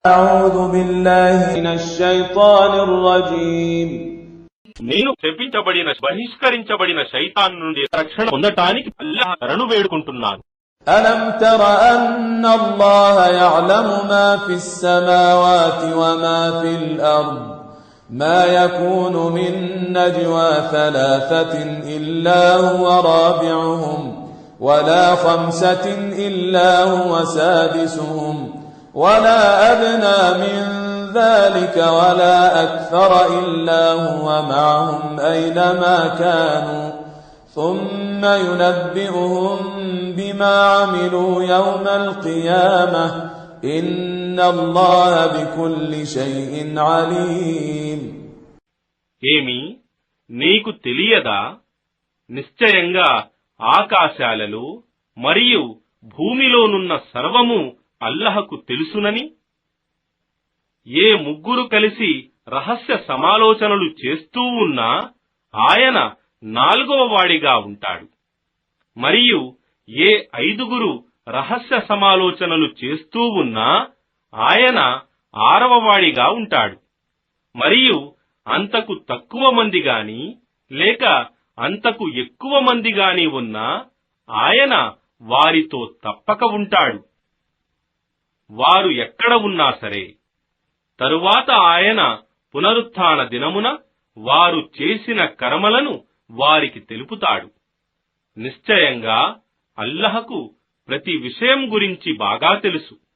అఊదు బిల్లాహి మినష్ షైతానిర్ రజీమ్. నేను శపించబడిన బహిష్కరించబడిన శైతాన్ నుండి రక్షణ పొందటానికి అల్లాహ్ శరణు వేడుకుంటున్నాను. అలం తర అన్నల్లాహ యఅలము మా ఫిస్ సమావాతి వమా ఫిల్ అర్ద్ ما يكون من نجوى ثلاثة إلا هو رابعهم ولا خمسة إلا هو سادسهم ولا أدنى من ذلك ولا أكثر إلا هو معهم أينما كانوا ثم ينبئهم بما عملوا يوم القيامة إن الله بكل شيء عليم. ఏమి నీకు తెలియదా? నిశ్చయంగా ఆకాశాలలో మరియు భూమిలోనున్న సర్వము అల్లహకు తెలుసునని. ఏ ముగ్గురు కలిసి రహస్య సమాలోచనలు చేస్తూ ఉన్నా ఆయన నాలుగవ వాడిగా ఉంటాడు. మరియు ఏ ఐదుగురు రహస్య సమాలోచనలు చేస్తూ ఉన్నా ఆయన ఆరవ వాడిగా ఉంటాడు. మరియు అంతకు తక్కువ మంది గాని లేక అంతకు ఎక్కువ మంది గాని ఉన్నా ఆయన వారితో తప్పక ఉంటాడు. వారు ఎక్కడ ఉన్నా సరే తరువాత ఆయన పునరుత్థాన దినమున వారు చేసిన కర్మలను వారికి తెలుపుతాడు. నిశ్చయంగా అల్లహకు ప్రతి విషయం గురించి బాగా తెలుసు.